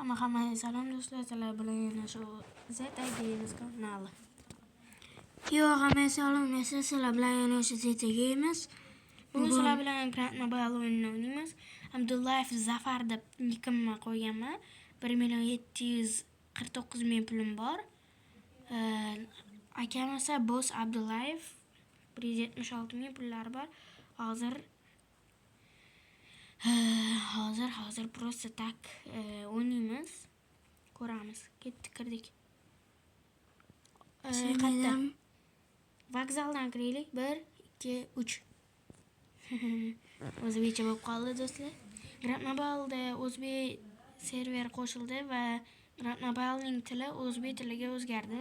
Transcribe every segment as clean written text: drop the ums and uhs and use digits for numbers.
Hammaga salom do'stlar, sizlar bilan yana shu Zeta Games kanali. Hammaga salom do'stlar, sizlar bilan yana shu Zeta Games. Bugun sizlar bilan Grand Mobile o'yinini o'ynaymiz. Abdullayev Zafar deb nickimni qo'yganman. 1,749,000 pulim bor. Akam esa Boss Abdullayev 176,000 pullari bor. Hozir просто tak o'ynaymiz. Ko'ramiz. Kirdik. Qayerda? Vokzaldan kiraylik. 1, 2, 3. O'zbekcha bo'lib qoldi do'stlar. Grand Mobile'da o'zbek server qo'shildi va Grand Mobile'ning tili o'zbek tiliga o'zgardi.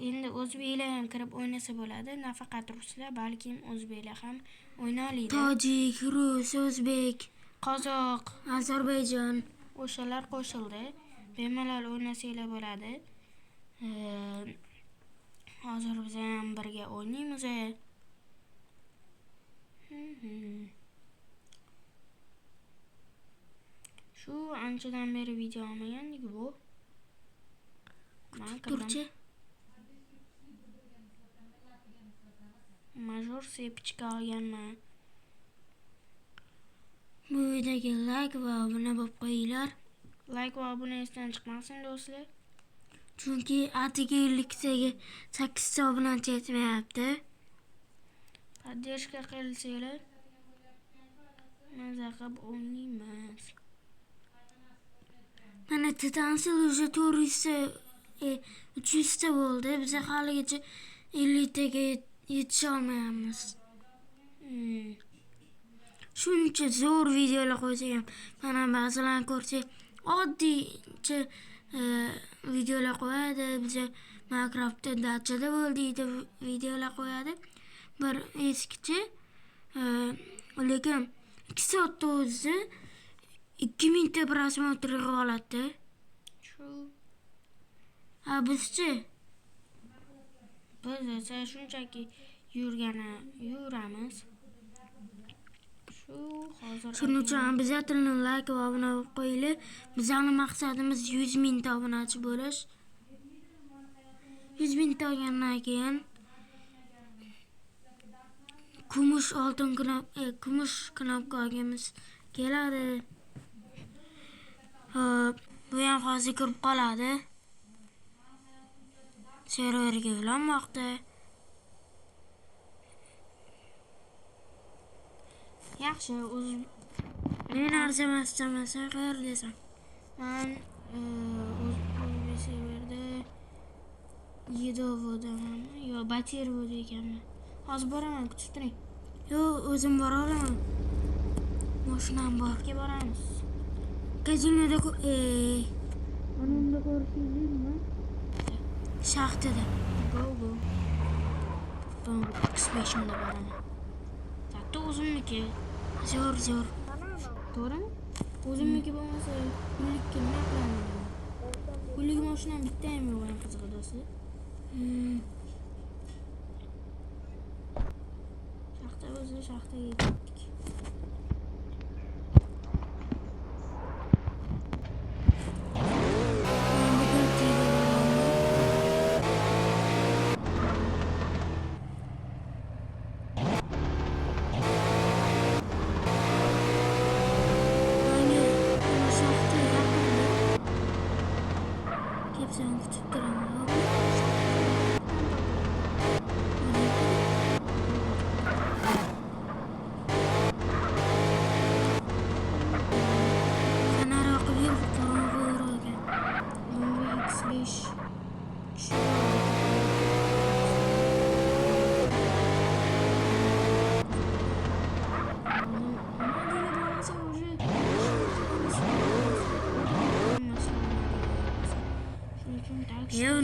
Endi o'zbeklar ham kirib o'ynasa bo'ladi. Nafaqat ruslar, balki o'zbeklar ham o'yna oladi. Tojik, rus, o'zbek, Qozoq, Ozarbayjon o'shalar qo'shildi. Bemalol o'ynasanglar bo'ladi. Hozir biz ham birga o'ynaymiz. Shu anchadan beri video olmagandik bu. Turchi. Major sepchka olganman. Bu videoga like va obuna bo'lib qo'yinglar. Like va obuna esdan chiqmasin do'stlar. Chunki atigi 8 ta obunachi yetmayapti. Поддержка qilsanglar maza qilib o'ynaymiz. Mana Titansil уже 300 ta bo'ldi. Biz haligacha 50 taga yetisha olmayapmiz. Shuncha zo'r videolar qo'ysak ham, mana ba'zilarni ko'rsak, oddiycha videolar qo'yadi. Biz Minecraftda dachada bo'ldik deb videolar qo'yadi. Bir eskicha, lekin 2 soatda o'zi 2000 ta prosmotr oladi. Shu. Bizchi? Biz esa shunchaki yuramiz. Shuning uchun обязательно like va obuna bo'lib qo'yinglar. Bizning maqsadimiz 100 ming ta obunachi bo'lish. 100 ming ta olgandan keyin kumush knopka olganimiz keladi. Bu ham hozir kirib qoladi. Serverga ulanmoqda. Yaxshi, Men arzimasdan qayerdasan? Men o'zbek serverda Yedovodaman. Yo, Baterovoda ekanman. Hozir boraman, kutib turing. Yo, o'zim bora olaman. Mashinam bor. Birga boramiz. Kazinoda anunda ko'rishdingizmi? Shaxtada. Go. Ben X5'imde boraman. Zaten o'zimniki. Zo'r. To'g'rimi? O'zimniki bo'lmasa, kunlikka nima qilaman? Kunlik mashinam bitta ham yo'q, eng qizig'i do'stlar. Shaxtaga yetdik. Sen kutib turaman.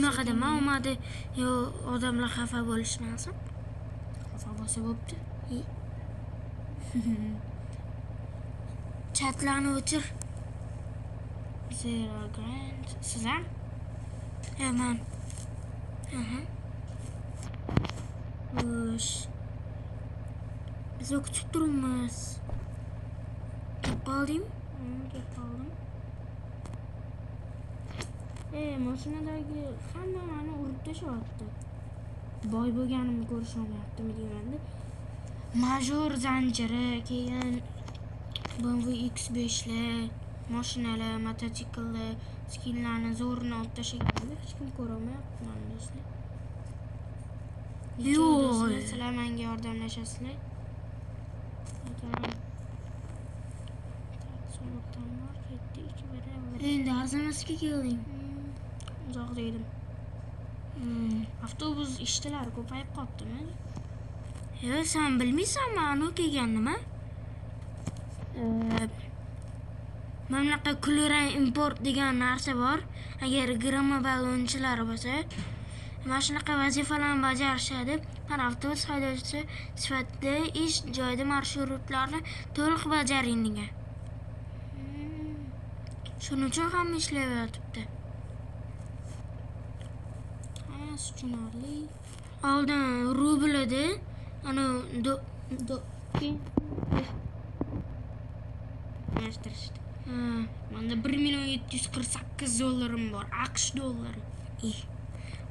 Unaqa dema, omadi. Yo, odamlar xafa bo'lishmasin. Xafa bo'lsa bo'pti. Chatlarni o'chir. Zero Grand. Siz ham? Men. Biz kutib turibmiz. Kelib qoldingmi? Kelib qoldim. mashinadagi hamma meni urib tashyapti. Boy bo'lganimni ko'risholmayaptimi deymanda. Major zanjiri, keyin BMW X5lar, mashinalar, mototsikllar, skinlarni zo'rini olib tashlaganimda hech kim ko'rolmayapti meni do'stlar. Yo'q, sizlar menga yordamlashasizlar. Endi arzimasga kelding. Uzoqda edim. Avtobus ishchilari ko'payib qolibdimi? Yo, sen bilmaysanmi, anu kelgan nima? Mamlakat Kulrang import degan narsa bor. Agar Gramobil o'yinchilari bo'lsa, mana shunaqa vazifalarni bajarishadi. Men avtobus haydovchisi sifatida ish joyida marshrutlarni to'liq bajaring degan. Shuning uchun hamma ishlayotibdi. Hammasi tushunarli. Oldin rubl edi. Ana Almashtirishdi. Menda 1,748,000 dollarim bor. AQSh dollari.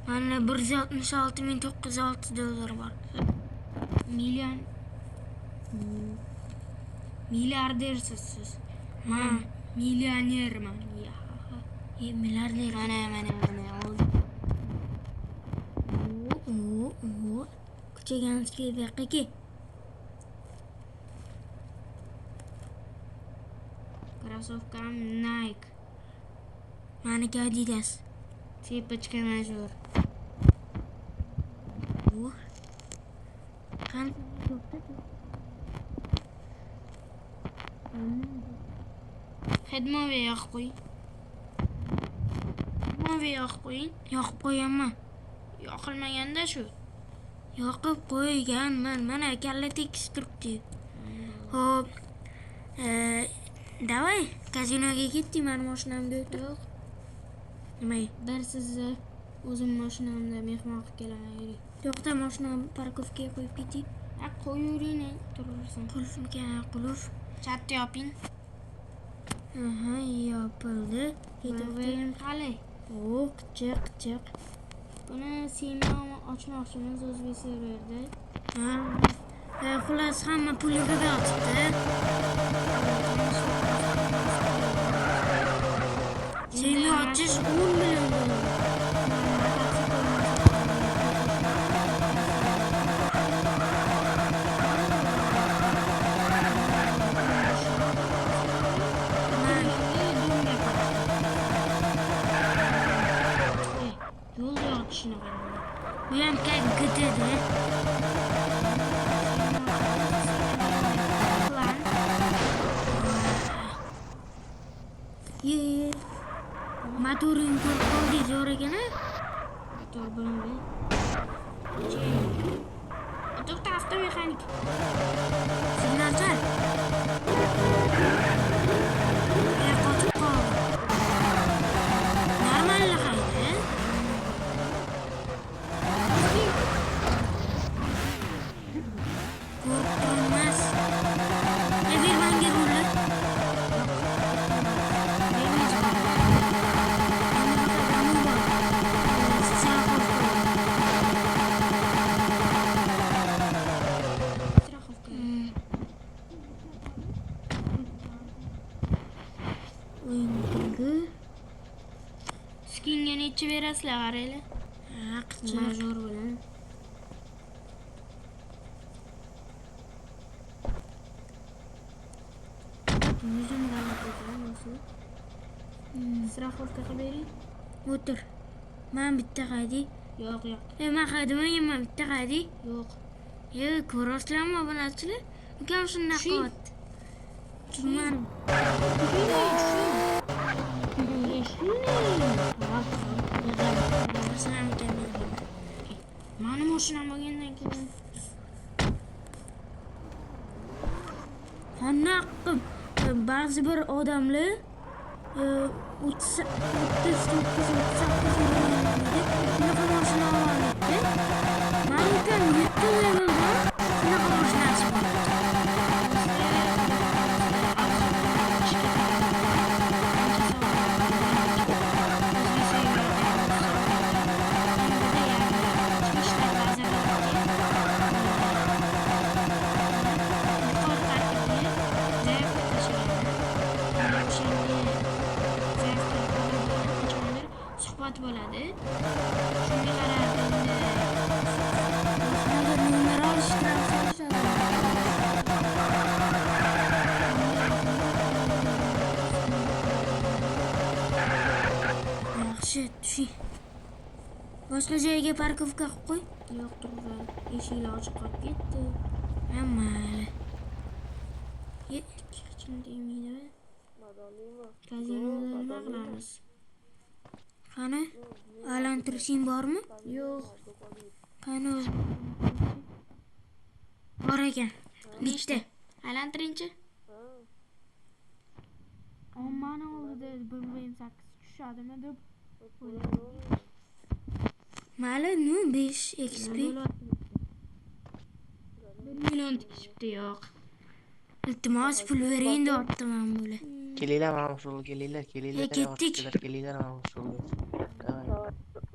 Manda 166,906 dollar bor. Milliardersiz siz. Men millionerman. Milliarder. Mana oldi. Kuchaganskiy beqiki. Krossovkam Nike. Meniki Adidas. Tepachka major. Xedmova yoqib qo'ying. Yoqib qo'yaman. Yoqilmaganda shu. Yoqib qo'yganman. Mana kalla tekisturibdi. Xo'p. Davay, kazinoga ketdik, men mashinamda yo'q. Nima? Bir sizni o'zim mashinamda mehmon qilib kelaman, yuring. Yo'qda mashinamni parkovkaga qo'yib ketdik. Qo'yavering, turaversin. Qulfimga qulf. Chatni yoping. Yopildi. Ketavering qalay. Qichiq. Buni Simon ochmoqchimiz o'zbek serverda. Xullas hamma pulga yotibdi. Seni ochish 10 million dollar. Yo'lda yotishini qarang. Bu ham gididi. Motoring qoldi zo'r ekan. Motor bo'lmaydi. To'xta, avtomexanik. Signal chal. Qochib qol. Normal haydi. Qo'rqmas. Ber menga rulni. Skinga necha berasizlar, qaranglar. Major bilan. Yuzim g'alati ekan, o'zi. Страховка qilib bering. O'tir. Men bitta qaydi. Yo'q. Men qaydiman, men bitta qaydi. Yo'q. Ko'rasizlarmi obunachilar? Ukam shunday qilyapti. Men mani mashinam bo'lgandan keyin qanaqa ba'zi bir odamlar 38 bunaqa mashina oladi. Men ukam 7 levelda bunaqa mashina chiqdi. soat bo'ladi. Shunga qarab endi Hozir nomer olishtirib yaxshi, tushing. Boshqa joyga parkovka qilib qo'y. yo'q turdi. Eshiklar ochiq qolib ketdi. Ha, mayli. Hech demaydi. Kazinoda nima qilamiz? Qani? Aylantirishing bormi? Yo'q. Qani o'zi? Bor ekan. Bitta. Aylantiringchi. Ommani oldida 1.8 tushadimi deb o'yladim. Mayli, 5 XP. 1 million tikishibdi yo'q. Iltimos pul bering deb otdiman bo'la. Kelinglar mana shu kelinglar. Ketdik. Kelinglar mana shu.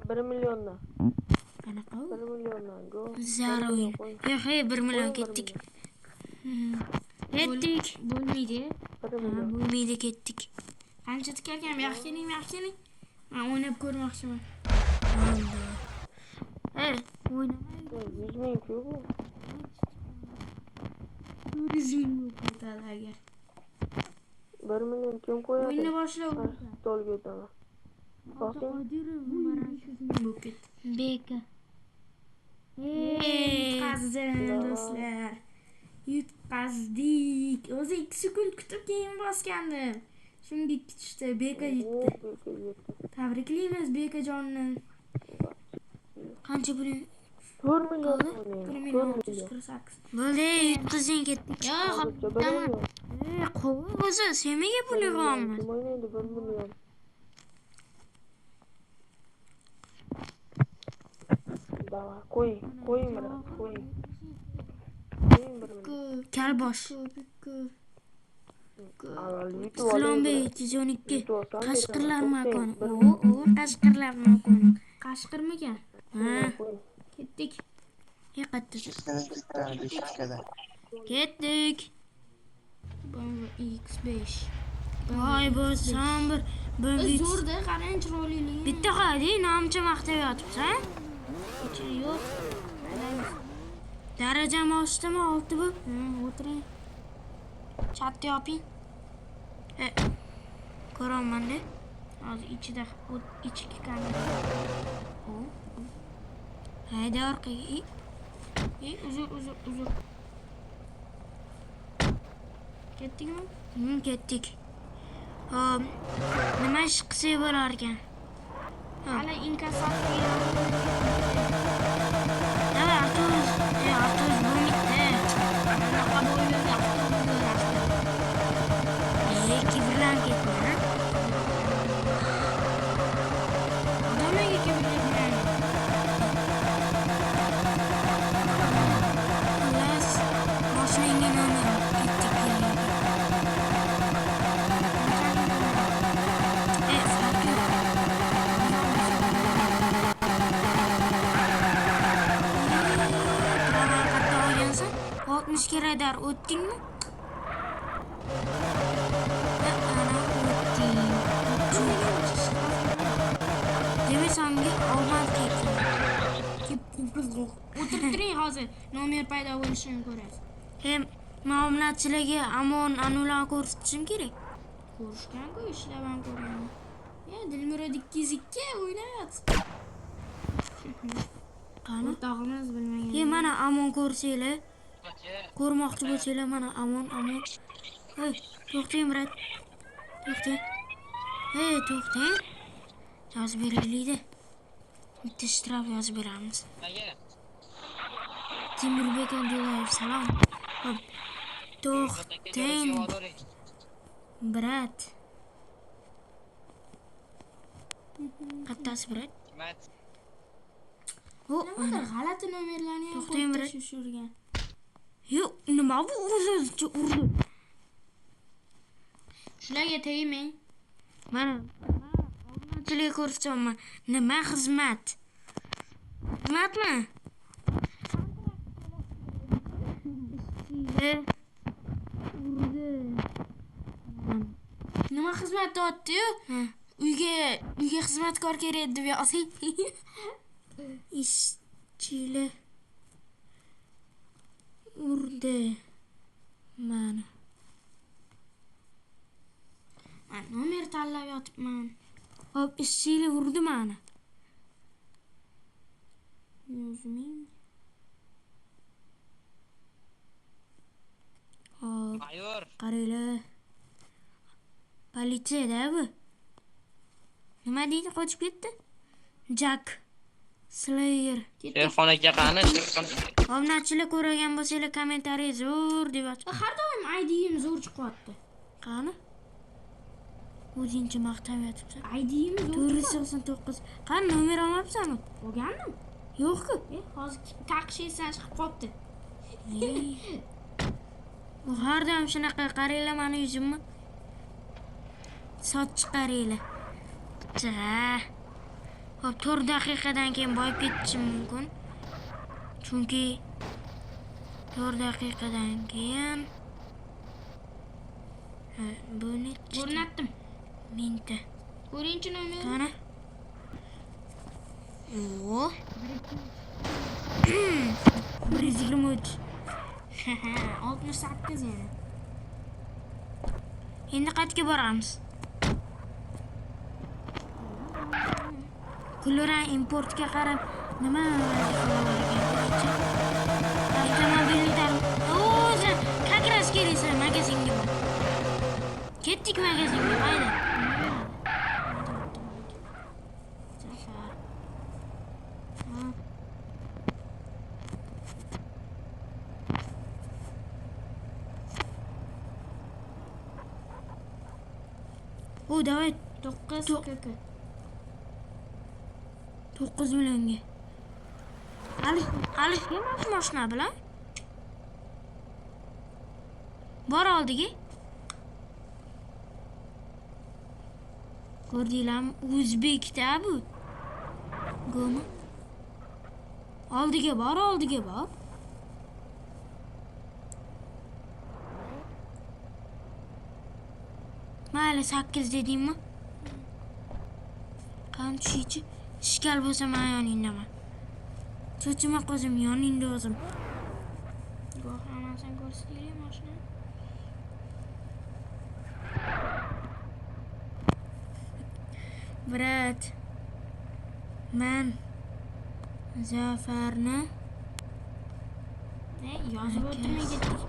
1 milliondan. Qanaqa? 1 milliondan go. Zaro o'yin. Yo'q, 1 million ketdik. Ketdik. Bo'lmaydi. 1 Ha, million. bo'lmaydi, ketdik. Qancha tikarkan? Yaxshi keling. Men o'ynab ko'rmoqchiman. O'ynamay. 100 ming-ku bu. Turizm yo'qotadi agar. 1 million kim qo'yadi? O'yinni boshlab Stolga o'taman. Boqing. bo'lib ketdi. Beka. Yutqazdim do'stlar. Yutqazdik. O'zi 2 sekund kutib keyin bosgandim. Shunga 2 tushdi. Beka yutdi. Tabriklaymiz Bekajonni. Qancha puling? 4 million. 1 million 348. Bo'ldi, yutqizing ketdik. Yo'q, Hozircha 1 million. Qo'y o'zi, semaga pul yig'amiz. Kim o'ynaydi 1 million? Davay, qo'ying bilan, qo'ying. Qo'ying 1 million. Kalbosh. Avval yutib Islomboy 312. Qashqirlar makoni. Qashqirlar makoni. Qashqirmikan? Ha, qo'ying. Ketdik. yiqitdi. Beshikada. Ketdik. X5. Voy bo'lsam bir Zo'rda, qarang chiroyliligi. bitta qadi, nomcha maqtab yotibsan. Ichida yo'q. Darajam oshdimi, 6 bu? O'tiring. Chatni yoping. Ko'raman-da. Hozir ichida ichki kamera. Hayda orqaga. Uzr. Ketdikmi? Ketdik. Hop. Nima ish qilsak bo'lar ekan? Hali inkassator. Davay, avtobus bo'lmaydi. Bunaqa bo'lmaydi. Kibrlan ketma. Odamlarga kibrlayman. Xullas, moshinangga nomer ketdik. Farqi yo'q. Qatta olgansan? 60 ga radar o'tdingmi? Demak, senga omad keldi. O'tirib turing hozir. Nomer paydo bo'lishini ko'rasiz. Hem muomalachilarga anular ko'rsatishim kerak. Ko'rishgan-ku, ishlab ham ko'rganman. Dilmurod 202 o'ynayapti. Qani? O'rtog'imiz bilmagan. Mana amon ko'rsanglar. Ko'rmoqchi bo'lsanglar, mana amon. To'xtang, brat. To'xtang. To'xtang. Yozib beraylik-da. Bitta shtraf yozib beramiz. Timurbek Abdullayev, salom. Hop. To'xtang. Brat. Qattasi, brat. Nimadir g'alati nomerlarni ham To'xtang, brat. tushirgan. Yo'q, nima bu o'zi urdi. Shularga tegmang. Mana obunachilik ko'rsataman. Nima xizmat? Xizmatmi? Urdi. Nima xizmat deyapti-yu? uyga xizmatkor kerak deb yozing. Ishchilar urdi mani. Men nomer tanlab yotibman. Hop, ishchilar urdi mani. 100,000. Hop, Mayor, qaranglar. Politsiyada bu. Nima deydi, qochib ketdi? Jack Slayer. Sherxon aka qani? Obunachilar ko'rgan bo'lsanglar kommentariy zo'r deb yozib. Har doim ID'im zo'r chiqyapti. Qani? O'zingcha maqtab yotibsan. ID'im zo'r. 499. Qani nomer olmabsanmi? Olgandim. Yo'q-ku. Hozir taqshiysan chiqib qopti. U har doim shunaqa qaranglar meni yuzimni. Soch chiqaringlar. Hop, 4 daqiqadan keyin boyib ketishim mumkin. Chunki 4 daqiqadan keyin bu nechi? O'rnatdim. Mingta. Ko'ringchi nomer. Qani? O. 123. 68 yana. Endi qayerga boramiz? Kulrang importga qarab nima avtomobillar. O'zi, как раз kelsa magazinga bor. Ketdik magazinga, hayda. O, давай 9 kk. 9 millionga. Alifga mashina bilan. Bor oldiga. Ko'rdinglarmi? O'zbekda bu. Go'mi? Oldiga bor. Mayli 8 dedingmi? Qani tushiychi? Ishkal bo'lsa men yoningdaman. Cho'chima qo'zim yoningda o'zim. Guvohnomasini ko'rsatinglar mashina. Brat. Men Zafarni Yozib o'tirmay ketdik.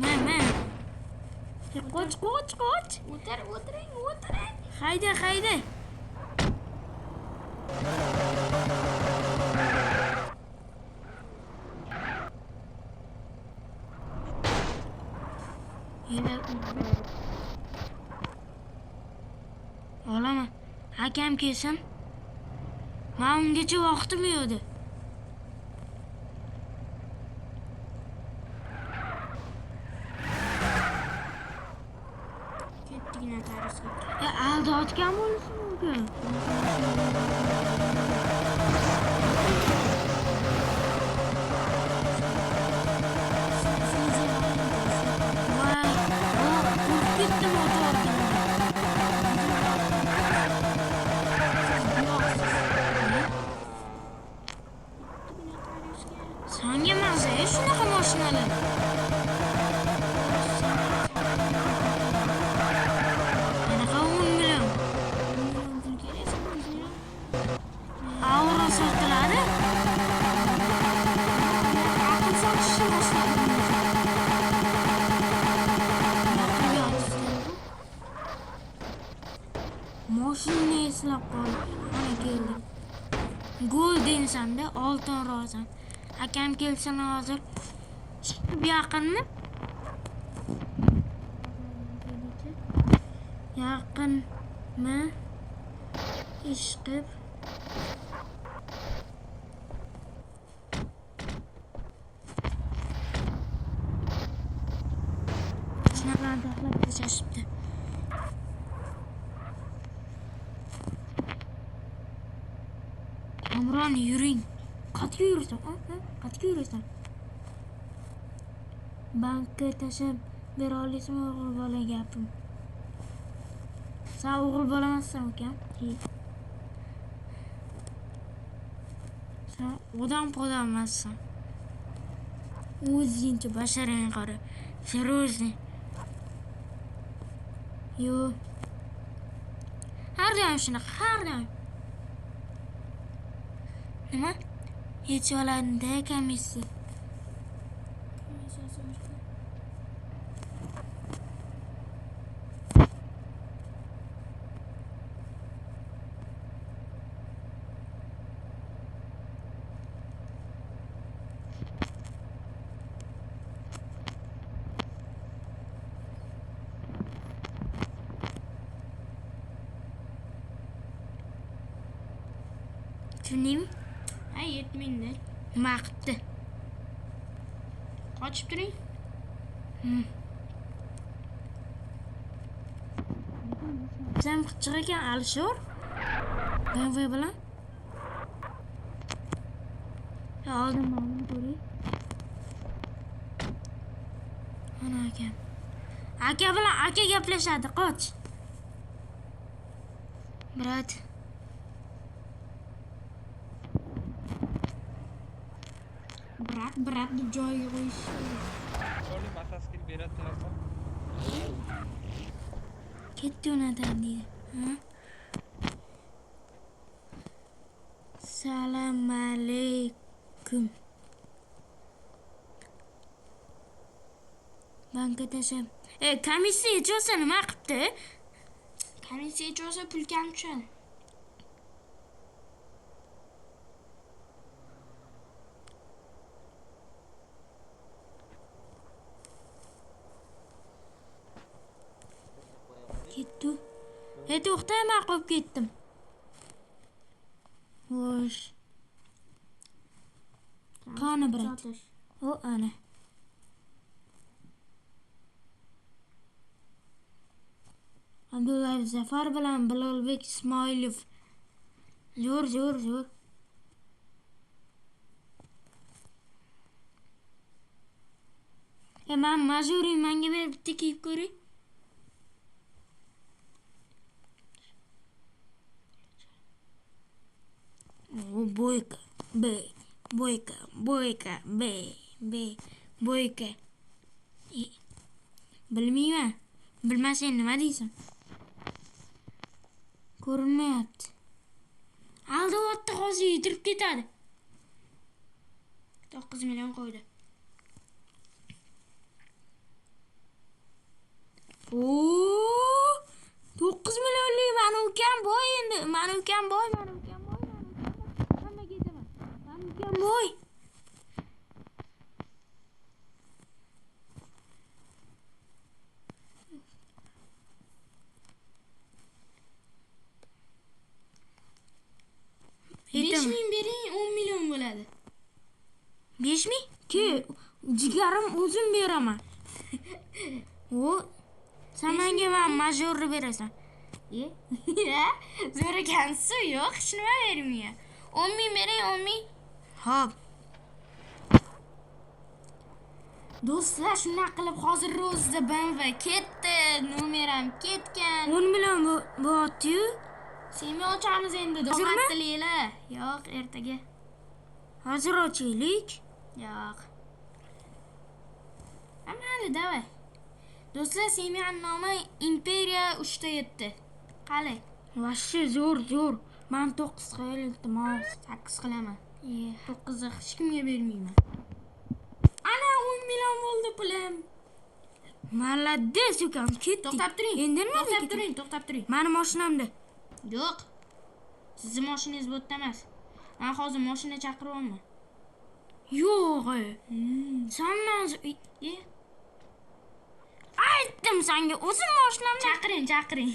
Men qoch. O'tiring. Hayda. Olaman. Akam kelsin. Men ungacha vaqtim yo'q. Ketdik notariusga. Aldayotgan bo'lishi mumkin. Voy, qo'rqib ketdim o'tayotganimda. Senga mazza shunaqa mashinalar. Qanaqa 10 million? Avro sotiladi. Aql sotishni boshladim. Mashina eslab qoldim. Mana keldi. Goldensanda oltin rozan. Akam kelsin hozir. Chiqib yaqinmi? Yaqinmi? Ish qilib. Shunaqa taxlab tashashibdi. Amron yuring. Qayerga yurasan? Bankka tashlab bera olaysizmi o'g'il bola gapim? Sen o'g'il bola emassan ukam? Sen odam emassan. O'zingcha basharang qara. Serozli. Yo. Har doim shunaqa, har doim. Nima? Hech oladi komissiya. Tushundingmi? Ha, yetmingda. Nima qilibdi? Qochib turing. Sen qichiq ekan Alishor. BMW bilan. Ya oldin ma'lum ko'ray. Ana akam. Aka bilan aka gaplashadi, qoch. Brat. Brat deb joyiga qo'yish. Qo'lni masaskiga beradilar. Ketdi unadan deydi. Ha? Assalomu alaykum. Banka tashab. Komissiya cho'sa nima qilibdi? Komissiya cho'sa pul kam tushadi. Ketdi. To'xtay, men qo'yib ketdim. Xo'sh. Qani brat? O, ana. Abdullayev Zafar bilan Bilolbek Ismoilov. Zo'r. Men majburiy menga berib bitta kiyib ko'ring. Boyka, boyka. Bilmayman. Bilmasang nima deysan? Ko'rinmayapti. Aldayapti, hozir yedirib ketadi. 9 million qo'ydi. Oo! 9 millionlik mani ukam boy endi. Mani ukam boy. Hamma ketaman. Mani ukam boy. Besh ming bering, 10 million bo'ladi. 5 ming? Ke, jigarim o'zim beraman. O, sen menga majorni berasan. Zo'r ekansiz, yo'q, hech nima bermayman. 10 ming bering, 10 ming. Xo'p. Do'stlar, shunday qilib hozir ro'zda BMW ketdi, nomeram ketgan. 10 million bo'lyapti-yu. Semi ochamiz endi, do'xatdilar. Yo'q, ertaga. Hozir ochaylik. Yo'q. Mayli, davay. Do'stlar, semi nomi Imperiya 3 Qali. Vashshi zo'r. Men 9 qo'yaylik, iltimos. 8 qilaman. 9 hech kimga bermayman. Ana 10 million bo'ldi pulim. Malades ukam, ketdik. To'xtab turing. Endi nima? To'xtab turing. Meni mashinamda. Yo'q. Sizning mashinangiz bu yerda emas. Men hozir mashina chaqiryapman. Yo'q. Sen hozir aytdim senga, o'zim mashinamda. Chaqiring.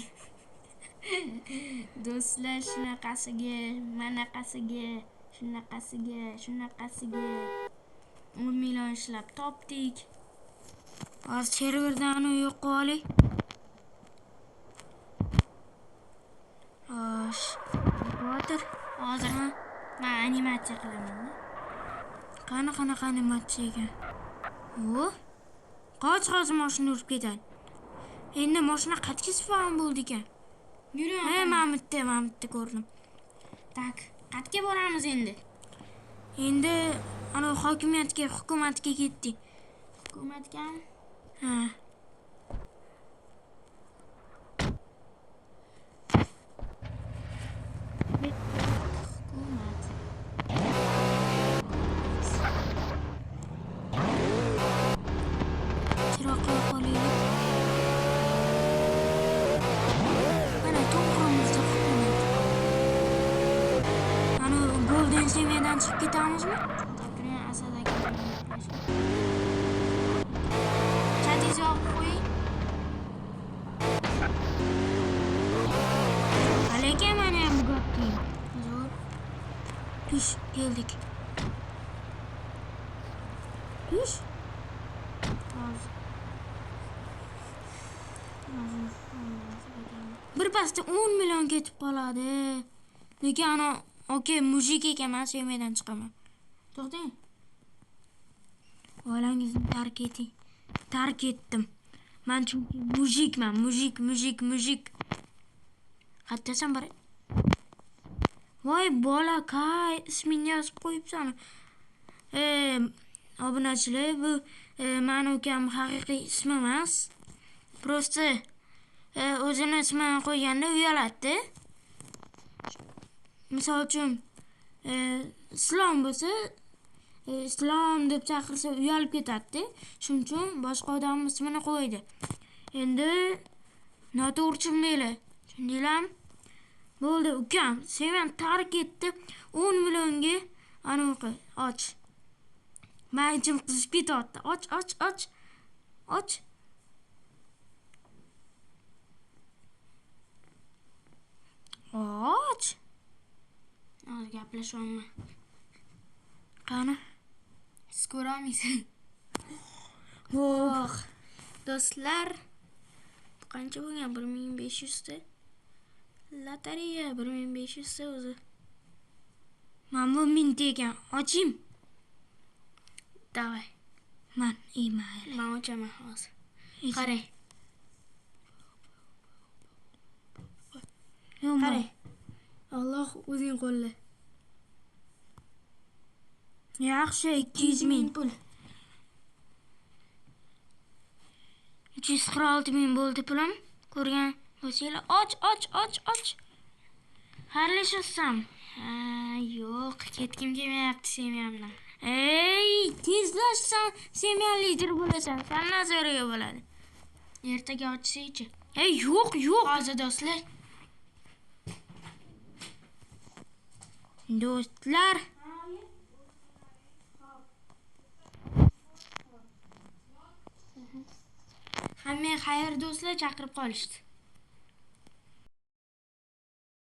Do'stlar, shunaqasiga, manaqasiga, shunaqasiga 10 million ishlab topdik. Hozir serverdan yo'q qilib oling. Xo'sh. Hozir men animatsiya qilaman. Qanaqa animatsiya ekan? O, Qoch mashina urib ketadi. Endi mashina qayerga spawn bo'ldi ekan? Yuring. Men bitta ko'rdim. Tak, qayerga boramiz endi? Endi ana hukumatga ketdik. Hukumatgami? Ha. Hukumat. Chiroq qo'yib qo'yaylik. Mana to'g'rimizda hukumat. Ana Golden Seviyadan chiqib ketamizmi? Takror Asad aka bilan gaplashib. Chatingizni yopib qo'ying. Aleykam mana ham gapki. Zo'r. Tush, keldik. Tush. Bir pasda 10 million ketib qoladi. Lekin ana mujik ekan, men sevmaydan chiqaman. To'xtang. Oilangizni tark etdim. Men chunki mujikman, mujik. Qayerdasan bari? Voy bola, qay ismingni yozib qo'yibsan. Obunachilar, bu meni ukam haqiqiy ismi emas. Prosta o'zini ismini qo'yganda uyaladi. Misol uchun Islom bo'lsa, Islom deb chaqirsa uyalib ketadi. Shuning uchun boshqa odam ismini qo'ydi. Endi noto'g'ri tushunmanglar. Tushundinglarmi? Bo'ldi, ukam, sen meni tark etdi. 10 millionga anaqa och. Men ichim qizib ketyapti. Och. Och. Hozir gaplashyapman. Qani? Siz ko'rolmaysiz. Voh. Do'stlar, qancha bo'lgan? 1500 ta. Lotereya 1500 ta o'zi. Men bu mingta ekan. Ochim. Davay. Mayli. Men ochaman hozir. Qarang. Qarang. Alloh o'zing qo'lla. Yaxshi, 200 ming pul. 346 ming bo'ldi pulim. Ko'rgan bo'lsanglar, och. Xayrlashasam. Yo'q, ketgim kelmayapti semyamdan. Ey, tezlashsan, semyan lider bo'lasan. Sandan so'raga bo'ladi. Ertaga ochsaychi. Ey, yo'q. Hozir do'stlar. Do'stlar. Hamma xayr do'stlar chaqirib qolishdi.